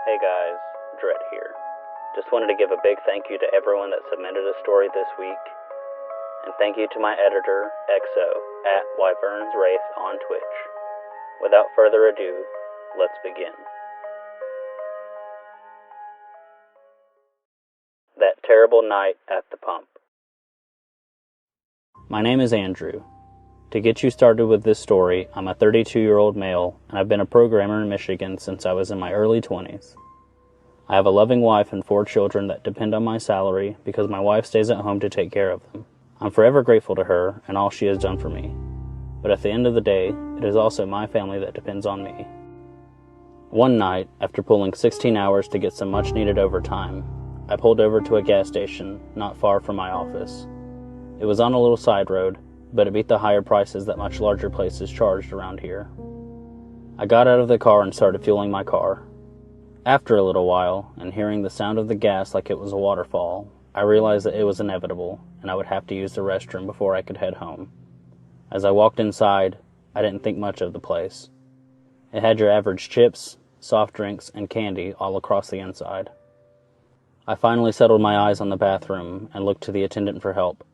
Hey guys, Dread here. Just wanted to give a big thank you to everyone that submitted a story this week. And thank you to my editor, EXO, at WyvernsWraith on Twitch. Without further ado, let's begin. That terrible night at the pump. My name is Andrew. To get you started with this story, I'm a 32-year-old male, and I've been a programmer in Michigan since I was in my early 20s. I have a loving wife and 4 children that depend on my salary because my wife stays at home to take care of them. I'm forever grateful to her and all she has done for me. But at the end of the day, it is also my family that depends on me. One night, after pulling 16 hours to get some much-needed overtime, I pulled over to a gas station not far from my office. It was on a little side road, but it beat the higher prices that much larger places charged around here. I got out of the car and started fueling my car. After a little while, and hearing the sound of the gas like it was a waterfall, I realized that it was inevitable, and I would have to use the restroom before I could head home. As I walked inside, I didn't think much of the place. It had your average chips, soft drinks, and candy all across the inside. I finally settled my eyes on the bathroom and looked to the attendant for help.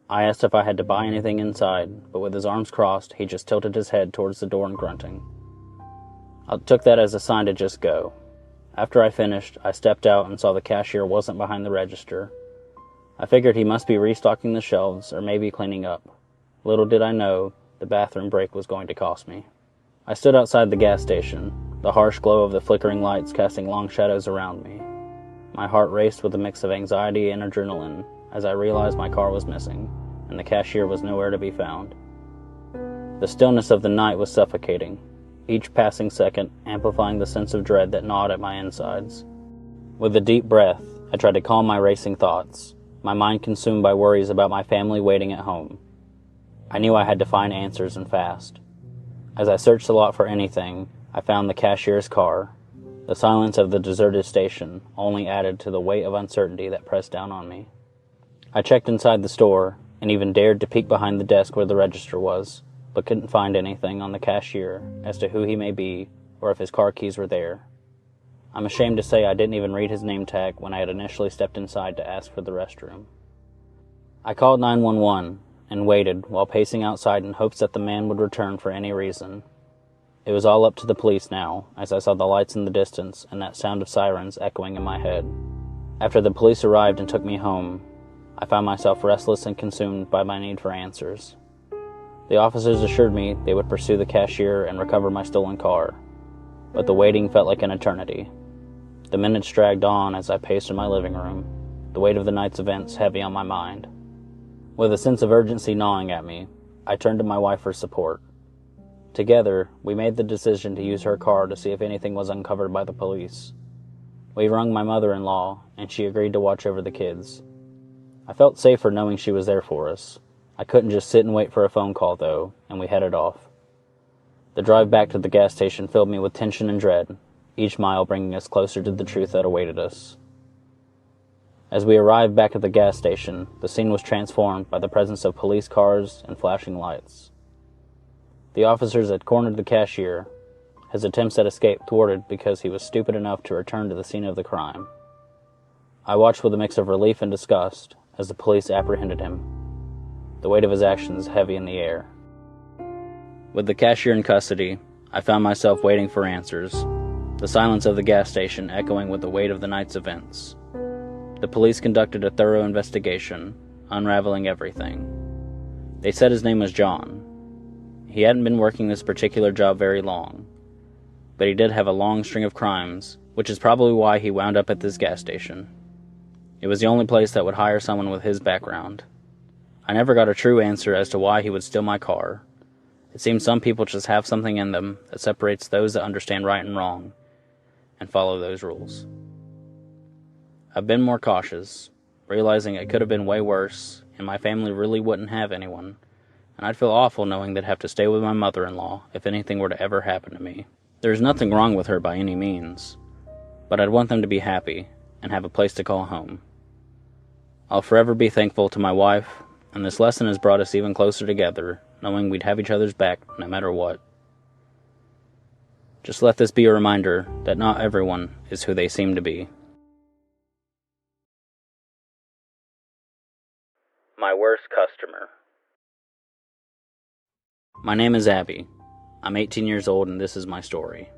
I asked if I had to buy anything inside, but with his arms crossed, he just tilted his head towards the door and grunting. I took that as a sign to just go. After I finished, I stepped out and saw the cashier wasn't behind the register. I figured he must be restocking the shelves or maybe cleaning up. Little did I know, the bathroom break was going to cost me. I stood outside the gas station, the harsh glow of the flickering lights casting long shadows around me. My heart raced with a mix of anxiety and adrenaline as I realized my car was missing, and the cashier was nowhere to be found. The stillness of the night was suffocating, each passing second amplifying the sense of dread that gnawed at my insides. With a deep breath, I tried to calm my racing thoughts, my mind consumed by worries about my family waiting at home. I knew I had to find answers and fast. As I searched a lot for anything, I found the cashier's car. The silence of the deserted station only added to the weight of uncertainty that pressed down on me. I checked inside the store, and even dared to peek behind the desk where the register was, but couldn't find anything on the cashier as to who he may be or if his car keys were there. I'm ashamed to say I didn't even read his name tag when I had initially stepped inside to ask for the restroom. I called 911 and waited while pacing outside in hopes that the man would return for any reason. It was all up to the police now, as I saw the lights in the distance and that sound of sirens echoing in my head. After the police arrived and took me home, I found myself restless and consumed by my need for answers. The officers assured me they would pursue the cashier and recover my stolen car, but the waiting felt like an eternity. The minutes dragged on as I paced in my living room, the weight of the night's events heavy on my mind. With a sense of urgency gnawing at me, I turned to my wife for support. Together, we made the decision to use her car to see if anything was uncovered by the police. We rang my mother-in-law, and she agreed to watch over the kids. I felt safer knowing she was there for us. I couldn't just sit and wait for a phone call, though, and we headed off. The drive back to the gas station filled me with tension and dread, each mile bringing us closer to the truth that awaited us. As we arrived back at the gas station, the scene was transformed by the presence of police cars and flashing lights. The officers had cornered the cashier, his attempts at escape thwarted because he was stupid enough to return to the scene of the crime. I watched with a mix of relief and disgust as the police apprehended him, the weight of his actions heavy in the air. With the cashier in custody, I found myself waiting for answers, the silence of the gas station echoing with the weight of the night's events. The police conducted a thorough investigation, unraveling everything. They said his name was John. He hadn't been working this particular job very long, but he did have a long string of crimes, which is probably why he wound up at this gas station. It was the only place that would hire someone with his background. I never got a true answer as to why he would steal my car. It seems some people just have something in them that separates those that understand right and wrong and follow those rules. I've been more cautious, realizing it could have been way worse and my family really wouldn't have anyone, and I'd feel awful knowing they'd have to stay with my mother-in-law if anything were to ever happen to me. There's nothing wrong with her by any means, but I'd want them to be happy and have a place to call home. I'll forever be thankful to my wife, and this lesson has brought us even closer together, knowing we'd have each other's back no matter what. Just let this be a reminder that not everyone is who they seem to be. My worst customer. My name is Abby. I'm 18 years old and this is my story.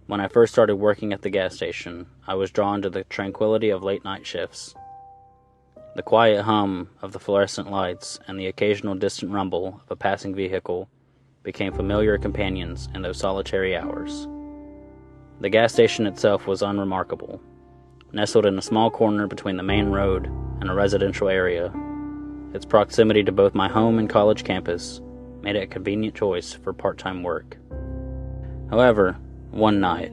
When I first started working at the gas station, I was drawn to the tranquility of late night shifts. The quiet hum of the fluorescent lights and the occasional distant rumble of a passing vehicle became familiar companions in those solitary hours. The gas station itself was unremarkable. Nestled in a small corner between the main road and a residential area, its proximity to both my home and college campus made it a convenient choice for part-time work. However, one night,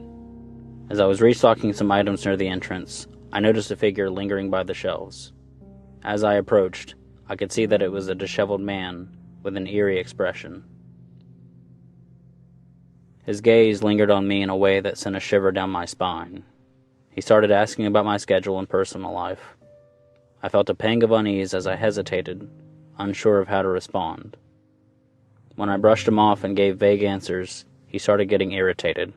as I was restocking some items near the entrance, I noticed a figure lingering by the shelves. As I approached, I could see that it was a disheveled man with an eerie expression. His gaze lingered on me in a way that sent a shiver down my spine. He started asking about my schedule and personal life. I felt a pang of unease as I hesitated, unsure of how to respond. When I brushed him off and gave vague answers, he started getting irritated.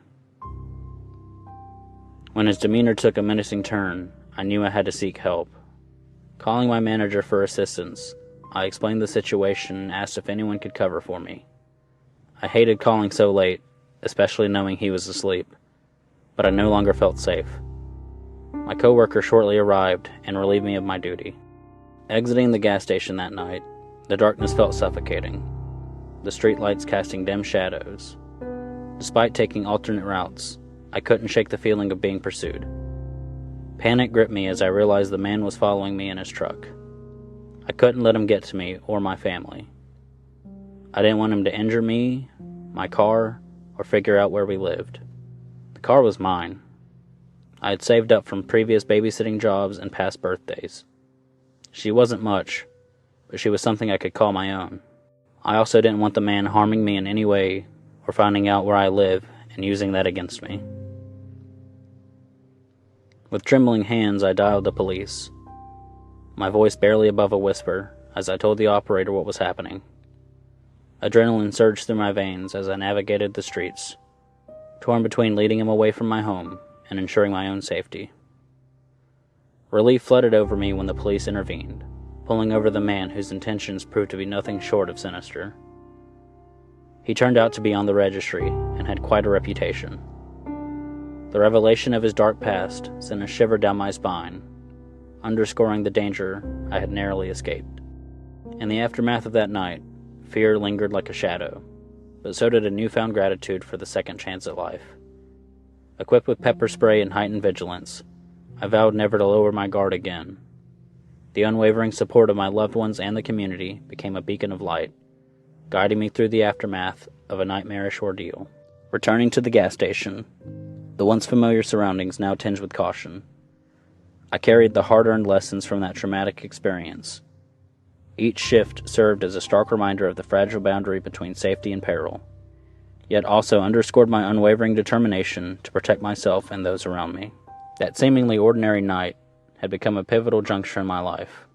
When his demeanor took a menacing turn, I knew I had to seek help. Calling my manager for assistance, I explained the situation and asked if anyone could cover for me. I hated calling so late, especially knowing he was asleep, but I no longer felt safe. My coworker shortly arrived and relieved me of my duty. Exiting the gas station that night, the darkness felt suffocating, the streetlights casting dim shadows. Despite taking alternate routes, I couldn't shake the feeling of being pursued. Panic gripped me as I realized the man was following me in his truck. I couldn't let him get to me or my family. I didn't want him to injure me, my car, or figure out where we lived. The car was mine. I had saved up from previous babysitting jobs and past birthdays. She wasn't much, but she was something I could call my own. I also didn't want the man harming me in any way or finding out where I live and using that against me. With trembling hands, I dialed the police, my voice barely above a whisper as I told the operator what was happening. Adrenaline surged through my veins as I navigated the streets, torn between leading him away from my home and ensuring my own safety. Relief flooded over me when the police intervened, pulling over the man whose intentions proved to be nothing short of sinister. He turned out to be on the registry and had quite a reputation. The revelation of his dark past sent a shiver down my spine, underscoring the danger I had narrowly escaped. In the aftermath of that night, fear lingered like a shadow, but so did a newfound gratitude for the second chance at life. Equipped with pepper spray and heightened vigilance, I vowed never to lower my guard again. The unwavering support of my loved ones and the community became a beacon of light, guiding me through the aftermath of a nightmarish ordeal. Returning to the gas station, the once familiar surroundings now tinged with caution. I carried the hard-earned lessons from that traumatic experience. Each shift served as a stark reminder of the fragile boundary between safety and peril, yet also underscored my unwavering determination to protect myself and those around me. That seemingly ordinary night had become a pivotal juncture in my life,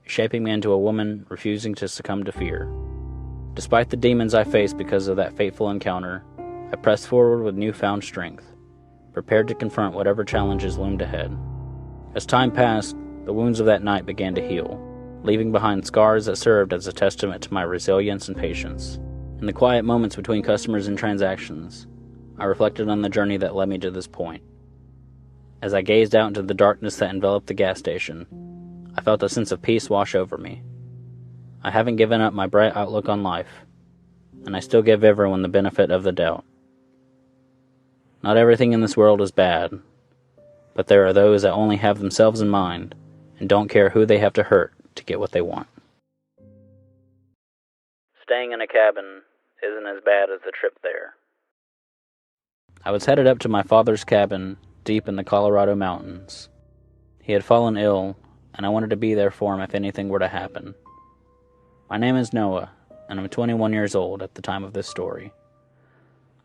shaping me into a woman refusing to succumb to fear. Despite the demons I faced because of that fateful encounter, I pressed forward with newfound strength, prepared to confront whatever challenges loomed ahead. As time passed, the wounds of that night began to heal, leaving behind scars that served as a testament to my resilience and patience. In the quiet moments between customers and transactions, I reflected on the journey that led me to this point. As I gazed out into the darkness that enveloped the gas station, I felt a sense of peace wash over me. I haven't given up my bright outlook on life, and I still give everyone the benefit of the doubt. Not everything in this world is bad, but there are those that only have themselves in mind and don't care who they have to hurt to get what they want. Staying in a cabin isn't as bad as the trip there. I was headed up to my father's cabin deep in the Colorado mountains. He had fallen ill, and I wanted to be there for him if anything were to happen. My name is Noah, and I'm 21 years old at the time of this story.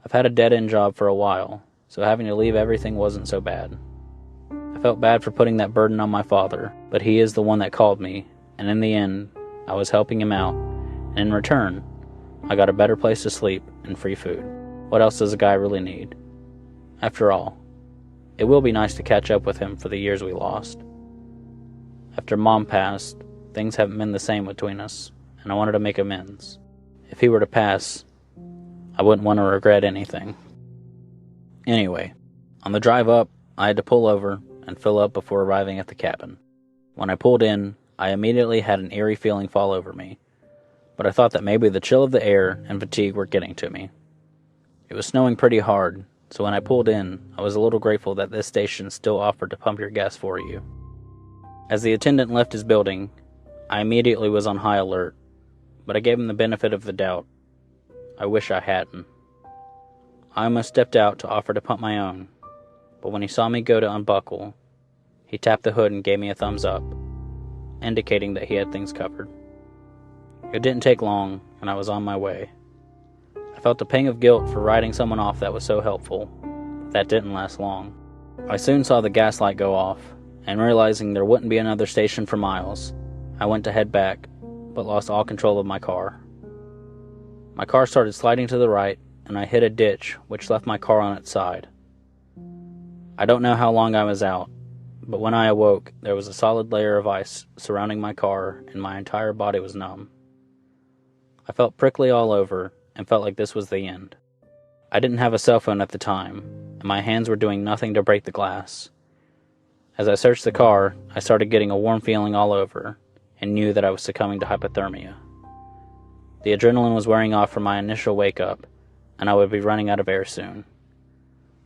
I've had a dead-end job for a while, so having to leave everything wasn't so bad. I felt bad for putting that burden on my father, but he is the one that called me, and in the end, I was helping him out, and in return, I got a better place to sleep and free food. What else does a guy really need? After all, it will be nice to catch up with him for the years we lost. After Mom passed, things haven't been the same between us, and I wanted to make amends. If he were to pass, I wouldn't want to regret anything. Anyway, on the drive up, I had to pull over and fill up before arriving at the cabin. When I pulled in, I immediately had an eerie feeling fall over me, but I thought that maybe the chill of the air and fatigue were getting to me. It was snowing pretty hard, so when I pulled in, I was a little grateful that this station still offered to pump your gas for you. As the attendant left his building, I immediately was on high alert, but I gave him the benefit of the doubt. I wish I hadn't. I almost stepped out to offer to pump my own, but when he saw me go to unbuckle, he tapped the hood and gave me a thumbs up, indicating that he had things covered. It didn't take long, and I was on my way. I felt a pang of guilt for writing someone off that was so helpful, but that didn't last long. I soon saw the gas light go off, and realizing there wouldn't be another station for miles, I went to head back, but lost all control of my car. My car started sliding to the right, and I hit a ditch, which left my car on its side. I don't know how long I was out, but when I awoke, there was a solid layer of ice surrounding my car, and my entire body was numb. I felt prickly all over, and felt like this was the end. I didn't have a cell phone at the time, and my hands were doing nothing to break the glass. As I searched the car, I started getting a warm feeling all over, and knew that I was succumbing to hypothermia. The adrenaline was wearing off from my initial wake-up, and I would be running out of air soon.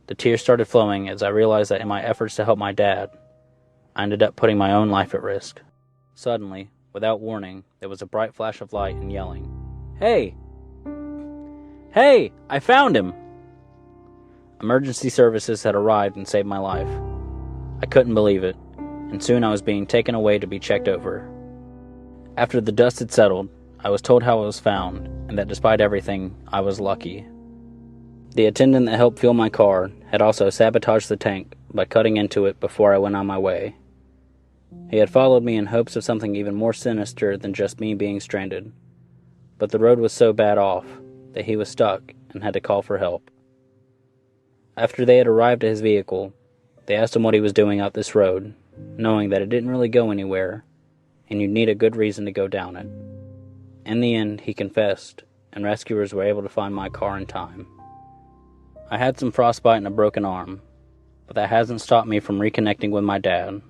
The tears started flowing as I realized that in my efforts to help my dad, I ended up putting my own life at risk. Suddenly, without warning, there was a bright flash of light and yelling, "Hey! Hey! I found him!" Emergency services had arrived and saved my life. I couldn't believe it, and soon I was being taken away to be checked over. After the dust had settled, I was told how I was found, and that despite everything, I was lucky. The attendant that helped fuel my car had also sabotaged the tank by cutting into it before I went on my way. He had followed me in hopes of something even more sinister than just me being stranded, but the road was so bad off that he was stuck and had to call for help. After they had arrived at his vehicle, they asked him what he was doing out this road, knowing that it didn't really go anywhere, and you'd need a good reason to go down it. In the end, he confessed, and rescuers were able to find my car in time. I had some frostbite and a broken arm, but that hasn't stopped me from reconnecting with my dad.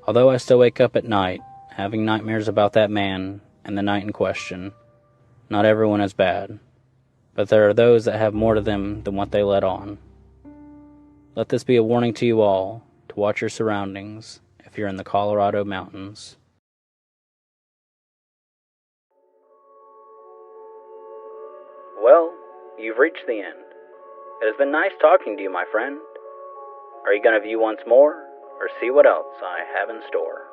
Although I still wake up at night, having nightmares about that man and the night in question, not everyone is bad, but there are those that have more to them than what they let on. Let this be a warning to you all to watch your surroundings if you're in the Colorado mountains. Well, you've reached the end. It has been nice talking to you, my friend. Are you going to view once more, or see what else I have in store?